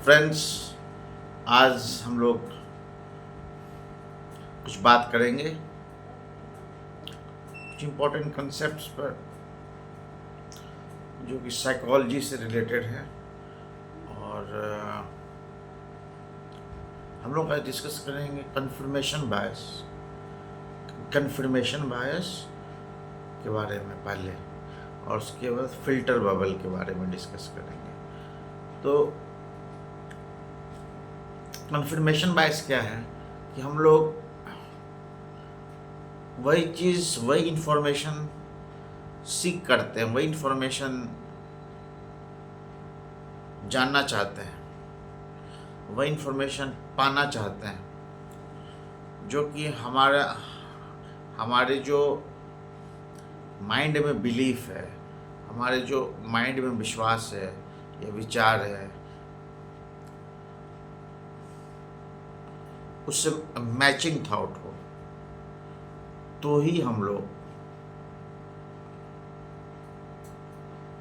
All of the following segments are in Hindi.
फ्रेंड्स, आज हम लोग कुछ बात करेंगे कुछ इम्पोर्टेंट कंसेप्ट्स पर जो कि साइकोलॉजी से रिलेटेड है। और हम लोग आज डिस्कस करेंगे कन्फर्मेशन बायस के बारे में पहले, और उसके बाद फिल्टर बबल के बारे में डिस्कस करेंगे। तो कन्फर्मेशन बायस क्या है कि हम लोग वही चीज़, वही इंफॉर्मेशन सीख करते हैं, वही इंफॉर्मेशन जानना चाहते हैं, वही इंफॉर्मेशन पाना चाहते हैं जो कि हमारे जो माइंड में बिलीफ है, हमारे जो माइंड में विश्वास है या विचार है, उससे मैचिंग थॉट हो, तो ही हम लोग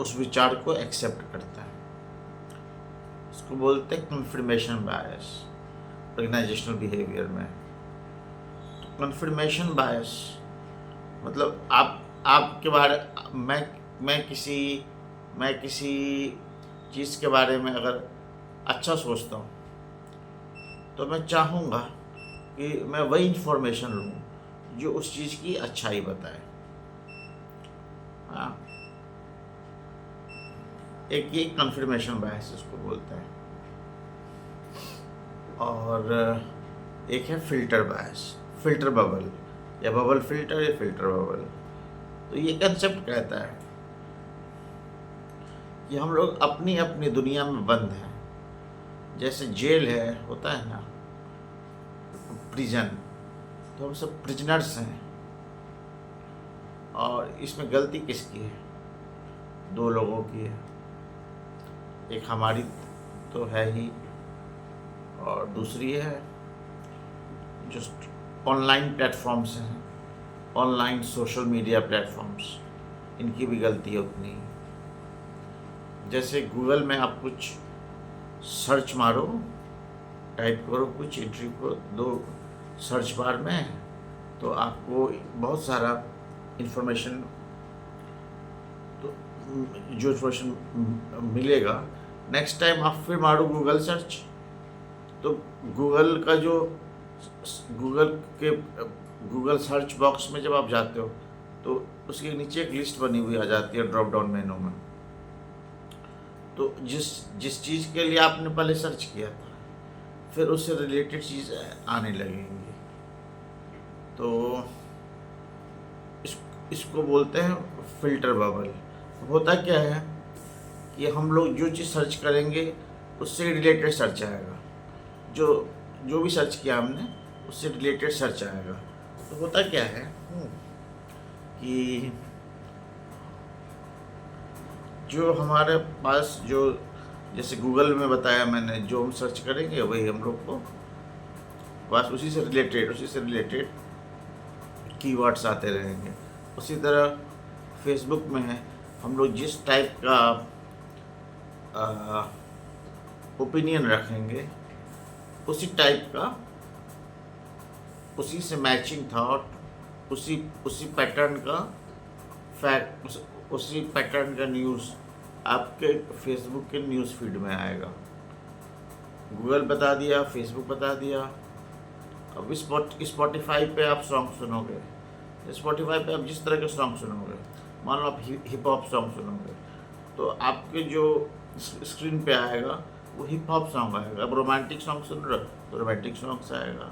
उस विचार को एक्सेप्ट करते हैं। इसको बोलते हैं कन्फर्मेशन बायस ऑर्गेनाइजेशनल बिहेवियर में। तो कन्फर्मेशन बायस मतलब आपके बारे मैं किसी चीज़ के बारे में अगर अच्छा सोचता हूँ तो मैं चाहूँगा कि मैं वही इंफॉर्मेशन लूँ जो उस चीज़ की अच्छाई बताए। हाँ, एक ये कन्फर्मेशन बायस इसको बोलते हैं। और एक है फिल्टर बायस, फिल्टर बबल, या बबल फिल्टर या फिल्टर बबल। तो ये कंसेप्ट कहता है कि हम लोग अपनी अपनी दुनिया में बंद हैं। जैसे जेल है, होता है ना, प्रिजन, तो हम सब प्रिजनर्स हैं। और इसमें गलती किसकी है? दो लोगों की है। एक हमारी तो है ही, और दूसरी है जो ऑनलाइन प्लेटफॉर्म्स हैं, ऑनलाइन सोशल मीडिया प्लेटफॉर्म्स, इनकी भी गलती है उतनी। जैसे गूगल में आप कुछ सर्च मारो, टाइप करो, कुछ एंट्री करो दो सर्च बार में, तो आपको बहुत सारा इंफॉर्मेशन, तो जो इंफॉर्मेशन मिलेगा, नेक्स्ट टाइम आप फिर मारो गूगल सर्च, तो गूगल सर्च बॉक्स में जब आप जाते हो तो उसके नीचे एक लिस्ट बनी हुई आ जाती है ड्रॉप डाउन मेनू में। तो जिस चीज़ के लिए आपने पहले सर्च किया था, फिर उससे रिलेटेड चीज़ें आने लगेंगी। तो इसको बोलते हैं फिल्टर बबल। होता क्या है कि हम लोग जो चीज़ सर्च करेंगे उससे रिलेटेड सर्च आएगा, जो भी सर्च किया हमने उससे रिलेटेड सर्च आएगा। तो होता क्या है कि जो हमारे पास, जो जैसे गूगल में बताया मैंने, जो हम सर्च करेंगे वही हम लोग को बस उसी से रिलेटेड कीवर्ड्स आते रहेंगे। उसी तरह फेसबुक में है, हम लोग जिस टाइप का ओपिनियन रखेंगे उसी टाइप का, उसी से मैचिंग थॉट, उसी पैटर्न का फैक्ट, उसी पैटर्न का न्यूज़ आपके फेसबुक के न्यूज़ फीड में आएगा। गूगल बता दिया, फेसबुक बता दिया। अब स्पॉटिफाई पे आप सॉन्ग सुनोगे, स्पॉटिफाई पे आप जिस तरह के सॉन्ग सुनोगे, मान लो आप हिप हॉप सॉन्ग सुनोगे, तो आपके जो स्क्रीन पे आएगा वो हिप हॉप सॉन्ग आएगा। अब रोमांटिक सॉन्ग सुन रहे हो तो रोमांटिक सॉन्ग्स आएगा।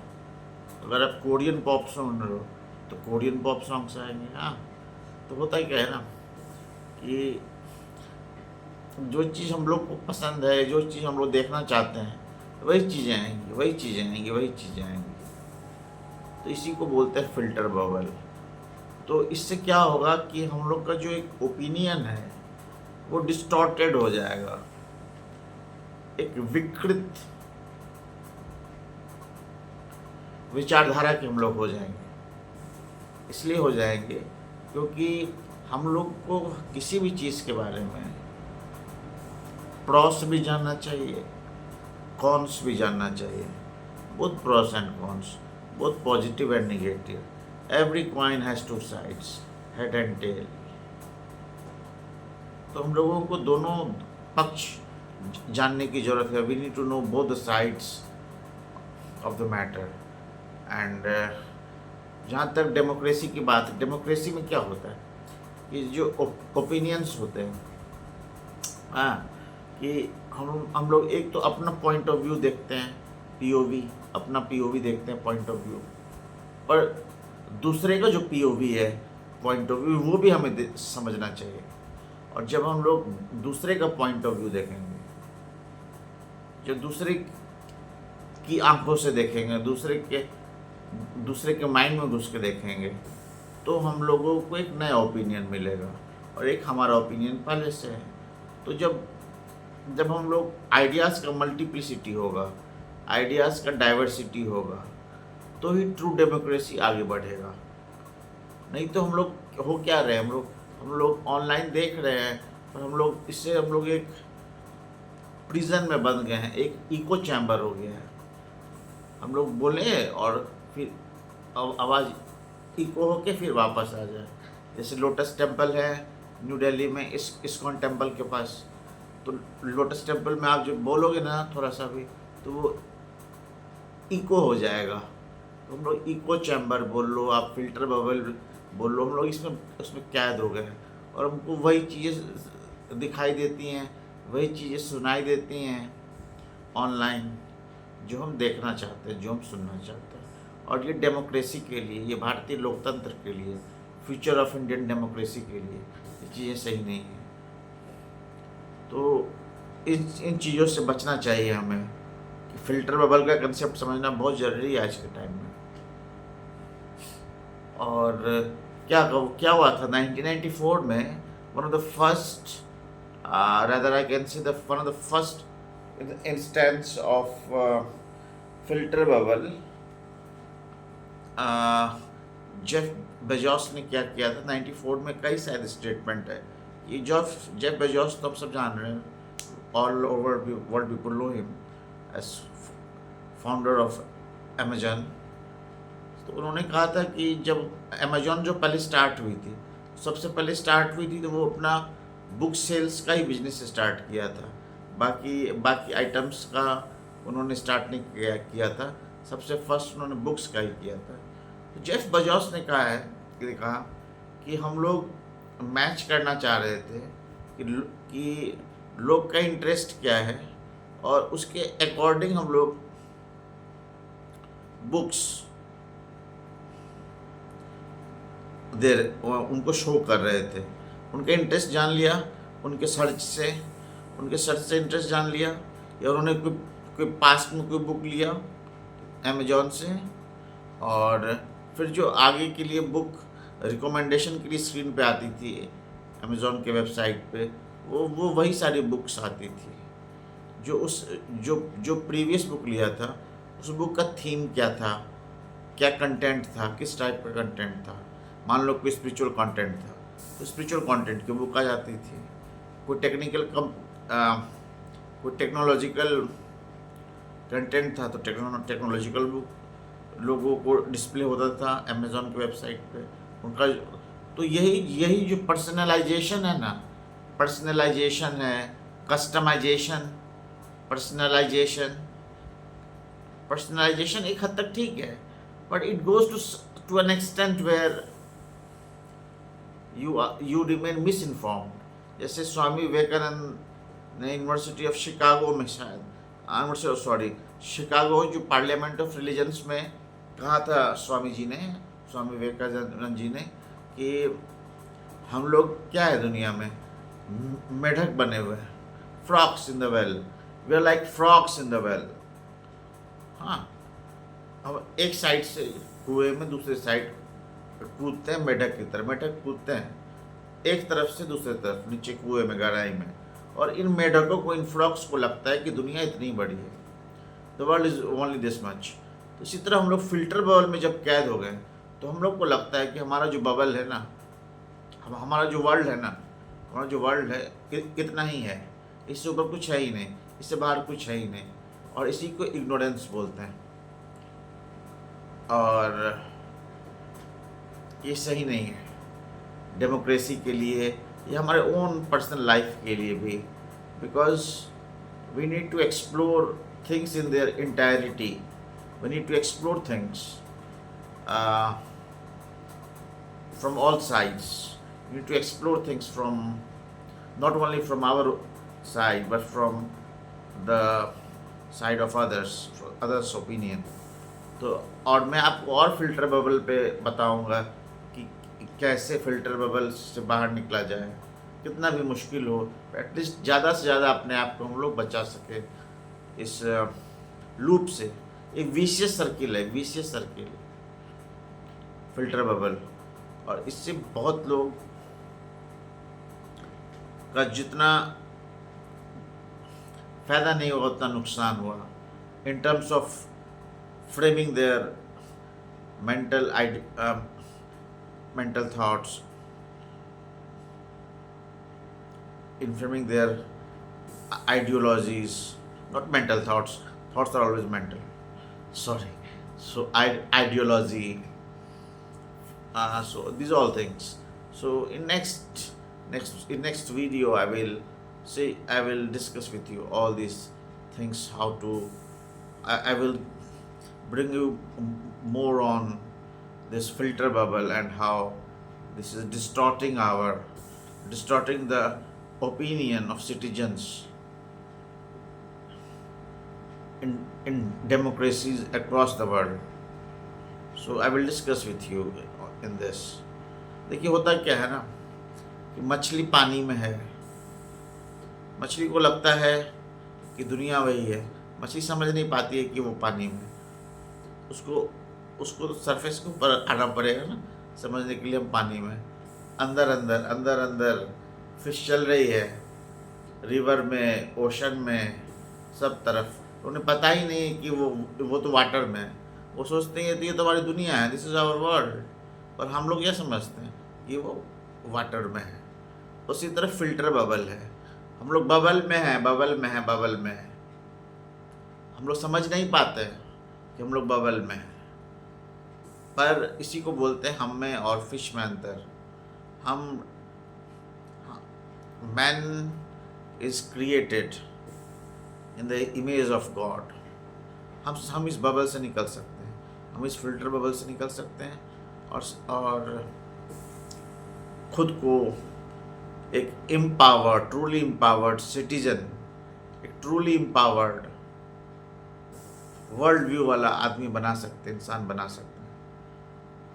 अगर आप कोरियन पॉप सुन रहे हो तो कोरियन पॉप सॉन्ग्स आएंगे। हाँ, तो होता ही क्या है ना कि जो चीज़ हम लोग को पसंद है, जो चीज़ हम लोग देखना चाहते हैं, वही चीज़ें आएंगी। तो इसी को बोलते हैं फिल्टर बबल। तो इससे क्या होगा कि हम लोग का जो एक ओपिनियन है वो डिस्टॉर्टेड हो जाएगा, एक विकृत विचारधारा के हम लोग हो जाएंगे। इसलिए हो जाएंगे क्योंकि हम लोग को किसी भी चीज़ के बारे में प्रॉस भी जानना चाहिए, कॉन्स भी जानना चाहिए, both pros and cons, both positive and negative. Every coin has two sides, head and tail. तो हम लोगों को दोनों पक्ष जानने की ज़रूरत है। We need to know both the sides of the matter. And जहाँ तक डेमोक्रेसी की बात है, डेमोक्रेसी में क्या होता है कि जो ओपिनियंस होते हैं, हाँ, कि हम लोग एक तो अपना पॉइंट ऑफ व्यू देखते हैं, पीओवी, अपना पीओवी देखते हैं, पॉइंट ऑफ व्यू, और दूसरे का जो पीओवी है, पॉइंट ऑफ व्यू, वो भी हमें समझना चाहिए। और जब हम लोग दूसरे का पॉइंट ऑफ व्यू देखेंगे, जब दूसरे की आंखों से देखेंगे, दूसरे के माइंड में घुस के देखेंगे, तो हम लोगों को एक नया ओपिनियन मिलेगा, और एक हमारा ओपिनियन पहले से है। तो जब हम लोग आइडियाज़ का मल्टीप्लिसिटी होगा, आइडियाज़ का डाइवर्सिटी होगा, तो ही ट्रू डेमोक्रेसी आगे बढ़ेगा। नहीं तो हम लोग हो क्या रहे, हम लोग ऑनलाइन देख रहे हैं, और हम लोग एक प्रिजन में बंद गए हैं, एक इको चैम्बर हो गया है। हम लोग बोले और फिर आवाज़ इको होके फिर वापस आ जाए। जैसे लोटस टेम्पल है न्यू दिल्ली में, इस्कॉन टेम्पल के पास, तो लोटस टेम्पल में आप जो बोलोगे ना थोड़ा सा भी, तो वो इको हो जाएगा। तो हम लोग इको चैम्बर बोल लो, आप फिल्टर बबल बोल लो, हम लोग उसमें कैद हो गए हैं, और हमको वही चीज़ें दिखाई देती हैं, वही चीज़ें सुनाई देती हैं ऑनलाइन, जो हम देखना चाहते हैं, जो हम सुनना चाहते हैं। और ये डेमोक्रेसी के लिए, ये भारतीय लोकतंत्र के लिए, फ्यूचर ऑफ इंडियन डेमोक्रेसी के लिए ये चीज़ें सही नहीं हैं। तो इन चीज़ों से बचना चाहिए हमें। फिल्टर बबल का कंसेप्ट समझना बहुत ज़रूरी है आज के टाइम में। और क्या हुआ था 1994 में, one of the first rather I can say one of the first instance of filter bubble, Jeff Bezos ने क्या किया था 94 में। कई सारे स्टेटमेंट है। ये जेफ बेजोस तो हम सब जान रहे हैं, all over world people know him as founder of Amazon. तो उन्होंने कहा था कि जब अमेजोन जो पहले स्टार्ट हुई थी, सबसे पहले स्टार्ट हुई थी, तो वो अपना बुक सेल्स का ही बिजनेस स्टार्ट किया था। बाकी आइटम्स का उन्होंने स्टार्ट नहीं किया था, सबसे फर्स्ट उन्होंने बुक्स का ही किया था। तो जेफ बेजोस ने कहा कि हम लोग मैच करना चाह रहे थे कि लोग का इंटरेस्ट क्या है, और उसके अकॉर्डिंग हम लोग बुक्स उनको शो कर रहे थे। उनका इंटरेस्ट जान लिया, उनके सर्च से इंटरेस्ट जान लिया, या उन्होंने कोई पास्ट में कोई बुक लिया अमेजोन से, और फिर जो आगे के लिए बुक रिकमेंडेशन के लिए स्क्रीन पे आती थी अमेजोन के वेबसाइट पे, वो वही सारी बुक्स आती थी। जो प्रीवियस बुक लिया था, उस बुक का थीम क्या था, क्या कंटेंट था, किस टाइप का कंटेंट था। मान लो कोई स्पिरिचुअल कंटेंट था, तो स्पिरिचुअल कंटेंट की बुक आ जाती थी। कोई टेक्नोलॉजिकल कंटेंट था, तो टेक्नोलॉजिकल बुक लोगों को डिस्प्ले होता था अमेजोन की वेबसाइट पे उनका। तो यही जो पर्सनलाइजेशन है ना, पर्सनलाइजेशन है, कस्टमाइजेशन, पर्सनलाइजेशन एक हद तक ठीक है, but it goes to an extent where you remain misinformed। जैसे स्वामी विवेकानंद ने यूनिवर्सिटी ऑफ शिकागो में, शिकागो जो पार्लियामेंट ऑफ रिलीजन्स में कहा था स्वामी विवेकानंद जी ने कि हम लोग क्या है दुनिया में, मेढक बने हुए हैं, frogs in the well, we are like frogs in the well. हाँ, अब एक साइड से कुएं में दूसरे साइड कूदते हैं, मेढक की तरह मेढक कूदते हैं एक तरफ से दूसरे तरफ, नीचे कुएं में, गहराई में। और इन मेढकों को, इन फ्रॉक्स को लगता है कि दुनिया इतनी बड़ी है, the world is only this much. तो इसी तरह हम लोग फिल्टर बबल में जब कैद हो गए, तो हम लोग को लगता है कि हमारा जो बबल है ना, हमारा जो वर्ल्ड है ना, हमारा जो वर्ल्ड है इतना ही है, इससे ऊपर कुछ है ही नहीं, इससे बाहर कुछ है ही नहीं। और इसी को इग्नोरेंस बोलते हैं। और ये सही नहीं है डेमोक्रेसी के लिए या हमारे ओन पर्सनल लाइफ के लिए भी, because we need to explore things in their entirety. We need to explore things from all sides. We need to explore things from not only from our side but from the side of others, others' opinion. तो और मैं आपको और फिल्टर बबल पे बताऊंगा कि कैसे फिल्टर बबल से बाहर निकला जाए, कितना भी मुश्किल हो, एटलीस्ट ज़्यादा से ज़्यादा अपने आप को हम लोग बचा सके इस लूप से। एक विशियस सर्किल है, विशियस सर्किल, फिल्टर बबल। और इससे बहुत लोग का जितना फ़ायदा नहीं हुआ उतना नुकसान हुआ, in terms of framing their mental thoughts, in framing their ideologies, not mental thoughts. Thoughts are always mental. Sorry. So ideology. So these all things. So in next video, I will discuss with you all these things. How to I will bring you more on this filter bubble and how this is distorting the opinion of citizens in democracies across the world. So I will discuss with you in this. देखिए होता क्या है ना कि मछली पानी में है, मछली को लगता है कि दुनिया वही है, मछली समझ नहीं पाती है कि वो पानी में, उसको तो सरफेस के ऊपर आना पड़ेगा ना समझने के लिए हम पानी में। अंदर फिश चल रही है, रिवर में, ओशन में, सब तरफ। उन्हें पता ही नहीं कि वो तो वाटर में है। वो सोचते हैं तो ये तो हमारी दुनिया है, दिस इज़ आवर वर्ल्ड। और हम लोग ये समझते हैं कि वो वाटर में है। उसी तरह फिल्टर बबल है, हम लोग बबल में हैं। हम लोग समझ नहीं पाते कि हम लोग बबल में हैं, पर इसी को बोलते हैं हम में और फिश में अंतर। Man is created in the image of God. हम इस बबल से निकल सकते हैं, हम इस फिल्टर बबल से निकल सकते हैं और खुद को एक ट्रूली इम्पावर्ड सिटीजन, एक ट्रूली इम्पावर्ड वर्ल्ड व्यू वाला आदमी बना सकते हैं, इंसान बना सकते हैं।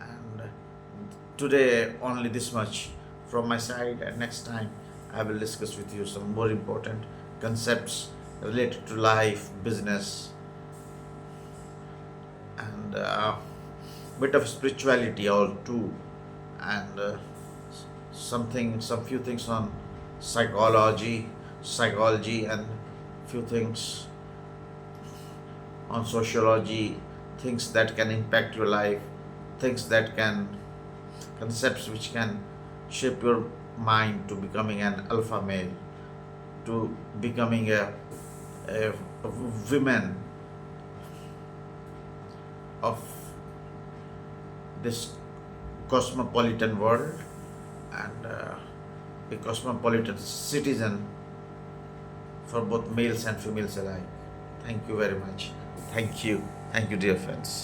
And today only this much from my side, and next time I will discuss with you some more important concepts related to life, business, and bit of spirituality all too, and some few things on psychology, and few things on sociology, things that can impact your life, concepts which can shape your mind to becoming an alpha male, to becoming a woman of this cosmopolitan world, and a cosmopolitan citizen for both males and females alike. Thank you very much. Thank you, dear friends.